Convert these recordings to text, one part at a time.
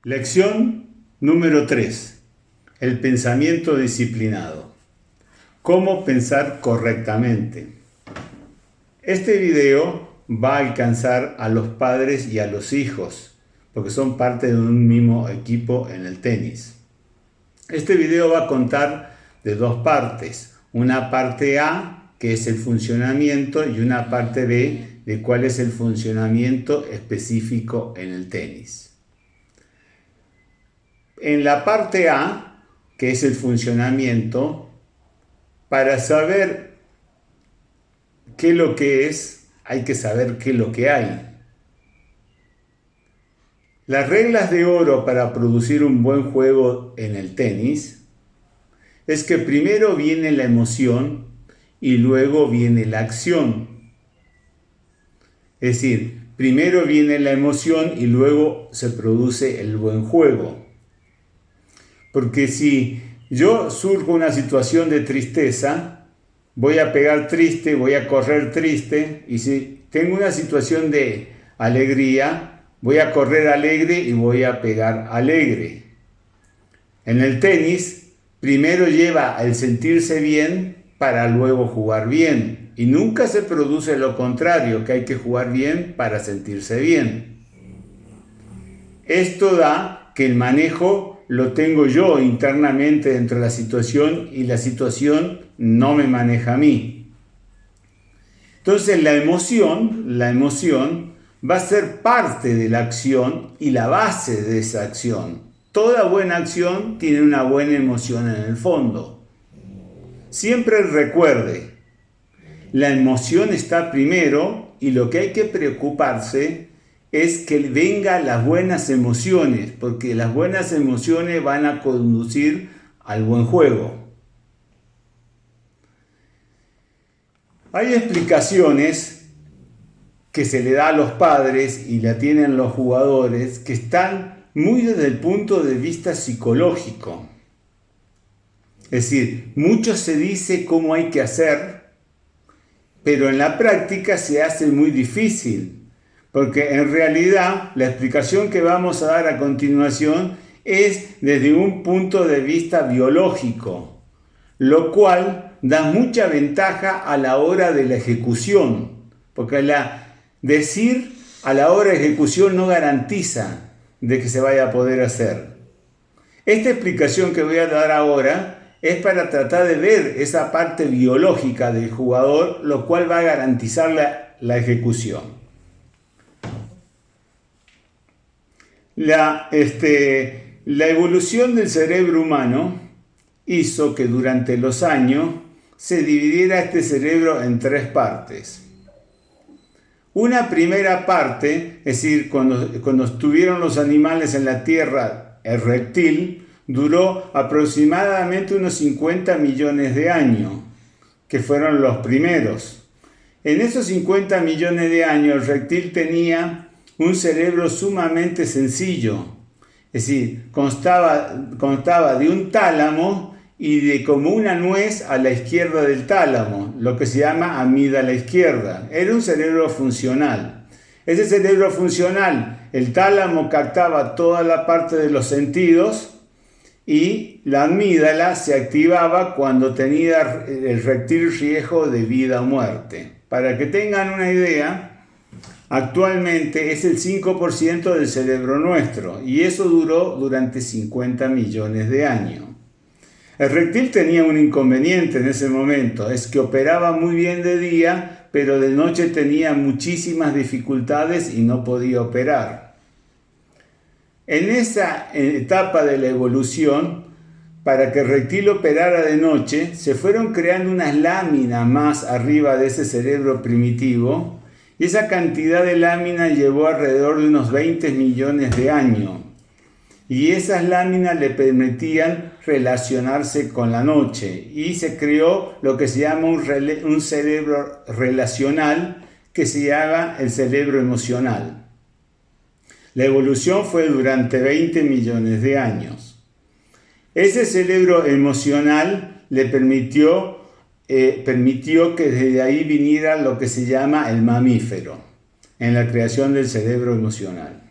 Lección número 3. El pensamiento disciplinado. ¿Cómo pensar correctamente? Este video va a alcanzar a los padres y a los hijos, porque son parte de un mismo equipo en el tenis. Este video va a contar de dos partes. Una parte A, que es el funcionamiento, y una parte B, de cuál es el funcionamiento específico en el tenis. En la parte A, que es el funcionamiento, para saber qué es lo que es, hay que saber qué es lo que hay. Las reglas de oro para producir un buen juego en el tenis es que primero viene la emoción y luego viene la acción. Es decir, primero viene la emoción y luego se produce el buen juego. Porque si yo surjo una situación de tristeza, voy a pegar triste, voy a correr triste, y si tengo una situación de alegría, voy a correr alegre y voy a pegar alegre. En el tenis, primero lleva el sentirse bien para luego jugar bien, y nunca se produce lo contrario, que hay que jugar bien para sentirse bien. Esto da que el manejo lo tengo yo internamente dentro de la situación y la situación no me maneja a mí. Entonces la emoción va a ser parte de la acción y la base de esa acción. Toda buena acción tiene una buena emoción en el fondo. Siempre recuerde, la emoción está primero y lo que hay que preocuparse es que vengan las buenas emociones, porque las buenas emociones van a conducir al buen juego. Hay explicaciones que se le da a los padres y la tienen los jugadores que están muy desde el punto de vista psicológico. Es decir, mucho se dice cómo hay que hacer, pero en la práctica se hace muy difícil. Porque en realidad la explicación que vamos a dar a continuación es desde un punto de vista biológico, lo cual da mucha ventaja a la hora de la ejecución, porque decir a la hora de ejecución no garantiza de que se vaya a poder hacer. Esta explicación que voy a dar ahora es para tratar de ver esa parte biológica del jugador, lo cual va a garantizar la ejecución. La evolución del cerebro humano hizo que durante los años se dividiera este cerebro en tres partes. Una primera parte, es decir, cuando estuvieron los animales en la tierra, el reptil, duró aproximadamente unos 50 millones de años, que fueron los primeros. En esos 50 millones de años el reptil tenía un cerebro sumamente sencillo, es decir, constaba de un tálamo y de como una nuez a la izquierda del tálamo, lo que se llama amígdala izquierda. Era un cerebro funcional. Ese cerebro funcional, el tálamo captaba toda la parte de los sentidos y la amígdala se activaba cuando tenía el reptil riesgo de vida o muerte. Para que tengan una idea, actualmente es el 5% del cerebro nuestro y eso duró durante 50 millones de años. El reptil tenía un inconveniente en ese momento, es que operaba muy bien de día, pero de noche tenía muchísimas dificultades y no podía operar. En esa etapa de la evolución, para que el reptil operara de noche, se fueron creando unas láminas más arriba de ese cerebro primitivo, y esa cantidad de láminas llevó alrededor de unos 20 millones de años. Y esas láminas le permitían relacionarse con la noche. Y se creó lo que se llama un cerebro relacional, que se llama el cerebro emocional. La evolución fue durante 20 millones de años. Ese cerebro emocional le permitió que desde ahí viniera lo que se llama el mamífero, en la creación del cerebro emocional.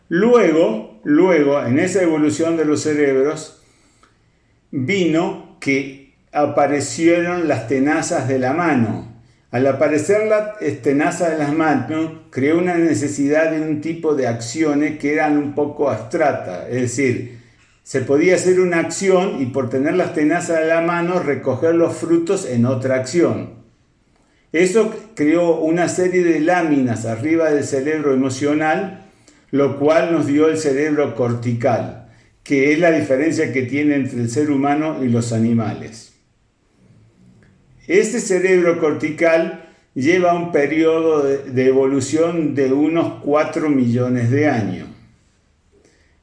Luego luego, en esa evolución de los cerebros, vino que aparecieron las tenazas de la mano. Al aparecer la tenaza de las manos, creó una necesidad de un tipo de acciones que eran un poco abstractas. Es decir, se podía hacer una acción y por tener las tenazas de la mano recoger los frutos en otra acción. Eso creó una serie de láminas arriba del cerebro emocional, lo cual nos dio el cerebro cortical, que es la diferencia que tiene entre el ser humano y los animales. Este cerebro cortical lleva un periodo de evolución de unos 4 millones de años.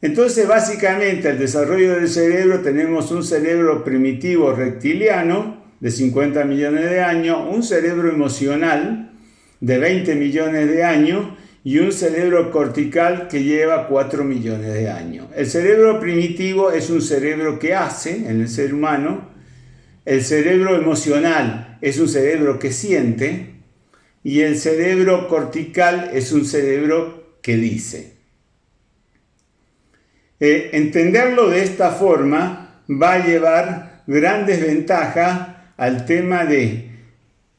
Entonces, básicamente, al desarrollo del cerebro tenemos un cerebro primitivo reptiliano de 50 millones de años, un cerebro emocional de 20 millones de años y un cerebro cortical que lleva 4 millones de años. El cerebro primitivo es un cerebro que hace en el ser humano. El cerebro emocional es un cerebro que siente y el cerebro cortical es un cerebro que dice. Entenderlo de esta forma va a llevar grandes ventajas al tema de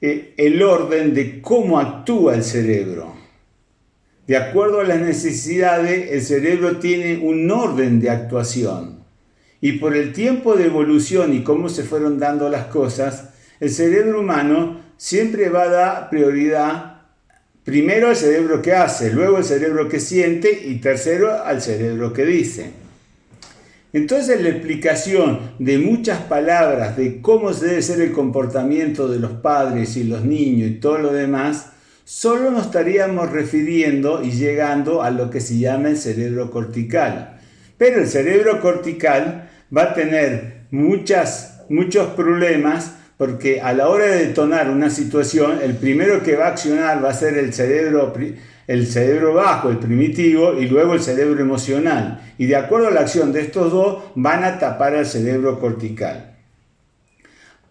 el orden de cómo actúa el cerebro. De acuerdo a las necesidades, el cerebro tiene un orden de actuación. Y por el tiempo de evolución y cómo se fueron dando las cosas, el cerebro humano siempre va a dar prioridad primero al cerebro que hace, luego al cerebro que siente y tercero al cerebro que dice. Entonces la explicación de muchas palabras de cómo debe ser el comportamiento de los padres y los niños y todo lo demás, solo nos estaríamos refiriendo y llegando a lo que se llama el cerebro cortical. Pero el cerebro cortical va a tener muchos problemas porque a la hora de detonar una situación, el primero que va a accionar va a ser el cerebro bajo, el primitivo, y luego el cerebro emocional. Y de acuerdo a la acción de estos dos, van a tapar al cerebro cortical.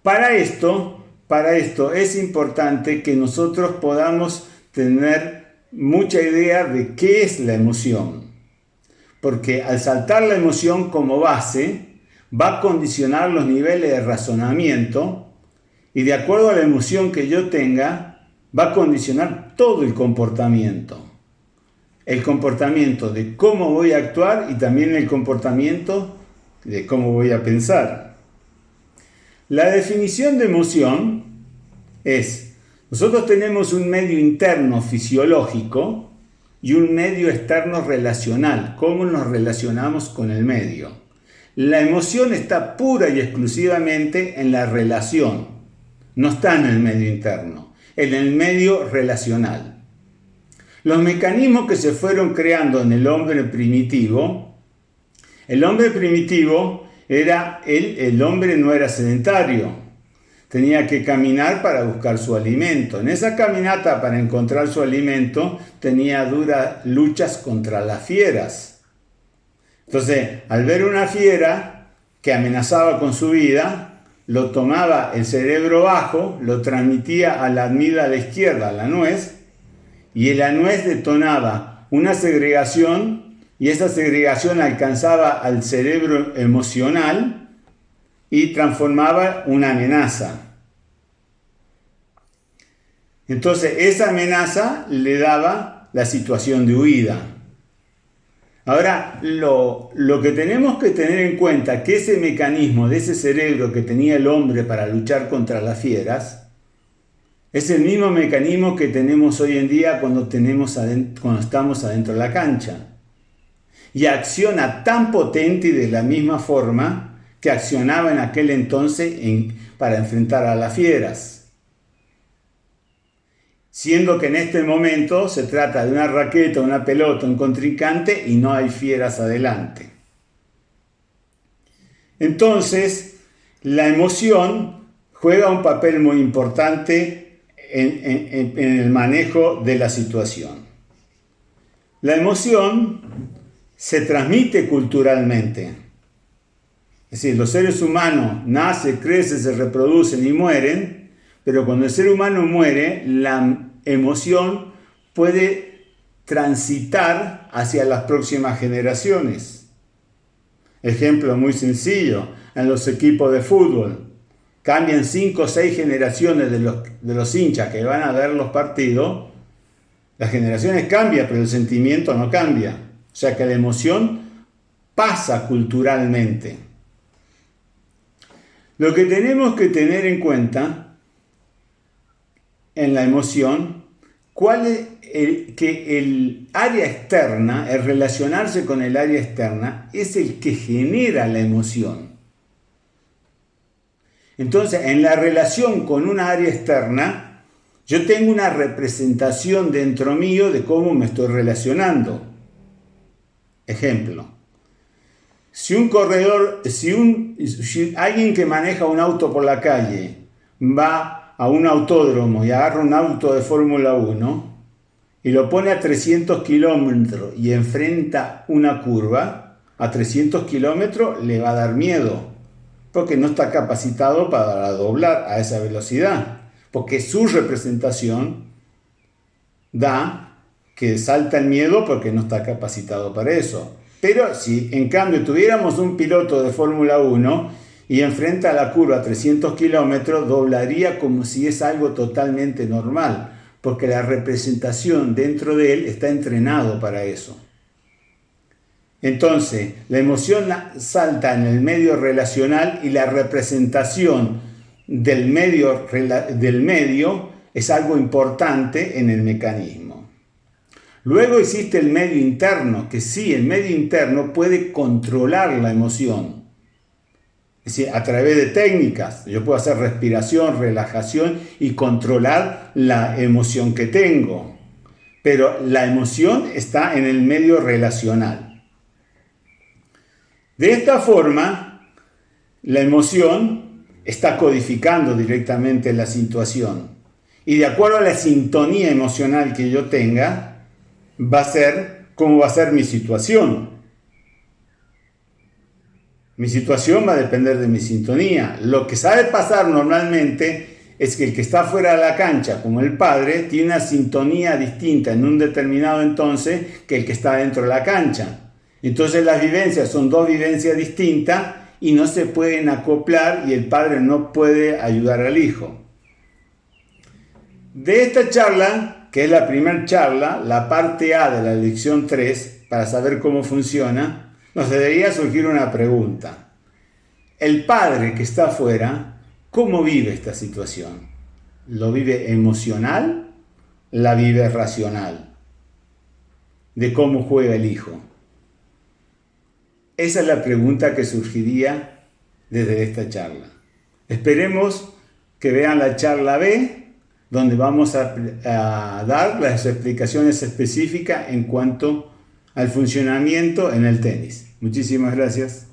Para esto es importante que nosotros podamos tener mucha idea de qué es la emoción. Porque al saltar la emoción como base, va a condicionar los niveles de razonamiento y de acuerdo a la emoción que yo tenga, va a condicionar todo el comportamiento. El comportamiento de cómo voy a actuar y también el comportamiento de cómo voy a pensar. La definición de emoción es, nosotros tenemos un medio interno fisiológico y un medio externo relacional, cómo nos relacionamos con el medio. La emoción está pura y exclusivamente en la relación, no está en el medio interno, en el medio relacional. Los mecanismos que se fueron creando en el hombre primitivo era el hombre no era sedentario, tenía que caminar para buscar su alimento. En esa caminata para encontrar su alimento tenía duras luchas contra las fieras. Entonces, al ver una fiera que amenazaba con su vida, lo tomaba el cerebro bajo, lo transmitía a la amígdala izquierda, a la nuez, y la nuez detonaba una segregación, y esa segregación alcanzaba al cerebro emocional y transformaba una amenaza. Entonces, esa amenaza le daba la situación de huida. Ahora, lo que tenemos que tener en cuenta que ese mecanismo de ese cerebro que tenía el hombre para luchar contra las fieras es el mismo mecanismo que tenemos hoy en día cuando estamos adentro de la cancha. Y acciona tan potente y de la misma forma que accionaba en aquel entonces para enfrentar a las fieras. Siendo que en este momento se trata de una raqueta, una pelota, un contrincante y no hay fieras adelante. Entonces, la emoción juega un papel muy importante en el manejo de la situación. La emoción se transmite culturalmente. Es decir, los seres humanos nacen, crecen, se reproducen y mueren, pero cuando el ser humano muere, la emoción puede transitar hacia las próximas generaciones. Ejemplo muy sencillo, en los equipos de fútbol. Cambian 5 o 6 generaciones de los hinchas que van a ver los partidos. Las generaciones cambian, pero el sentimiento no cambia. O sea que la emoción pasa culturalmente. Lo que tenemos que tener en cuenta en la emoción, que el área externa, el relacionarse con el área externa, es el que genera la emoción. Entonces, en la relación con una área externa, yo tengo una representación dentro mío de cómo me estoy relacionando. Ejemplo, si alguien que maneja un auto por la calle va a un autódromo y agarra un auto de Fórmula 1 y lo pone a 300 kilómetros y enfrenta una curva, a 300 kilómetros le va a dar miedo, porque no está capacitado para doblar a esa velocidad, porque su representación da que salta el miedo porque no está capacitado para eso. Pero si en cambio tuviéramos un piloto de Fórmula 1 y enfrenta la curva a 300 kilómetros, doblaría como si es algo totalmente normal, porque la representación dentro de él está entrenado para eso. Entonces, la emoción salta en el medio relacional y la representación del medio es algo importante en el mecanismo. Luego existe el medio interno, que sí, el medio interno puede controlar la emoción. Es decir, a través de técnicas, yo puedo hacer respiración, relajación y controlar la emoción que tengo. Pero la emoción está en el medio relacional. De esta forma, la emoción está codificando directamente la situación. Y de acuerdo a la sintonía emocional que yo tenga, va a ser cómo va a ser mi situación. Mi situación va a depender de mi sintonía. Lo que sabe pasar normalmente es que el que está fuera de la cancha, como el padre, tiene una sintonía distinta en un determinado entonces que el que está dentro de la cancha. Entonces las vivencias son dos vivencias distintas y no se pueden acoplar y el padre no puede ayudar al hijo. De esta charla, que es la primera charla, la parte A de la lección 3, para saber cómo funciona, nos debería surgir una pregunta. El padre que está afuera, ¿cómo vive esta situación? ¿Lo vive emocional? ¿La vive racional? ¿De cómo juega el hijo? Esa es la pregunta que surgiría desde esta charla. Esperemos que vean la charla B, donde vamos a dar las explicaciones específicas en cuanto al funcionamiento en el tenis. Muchísimas gracias.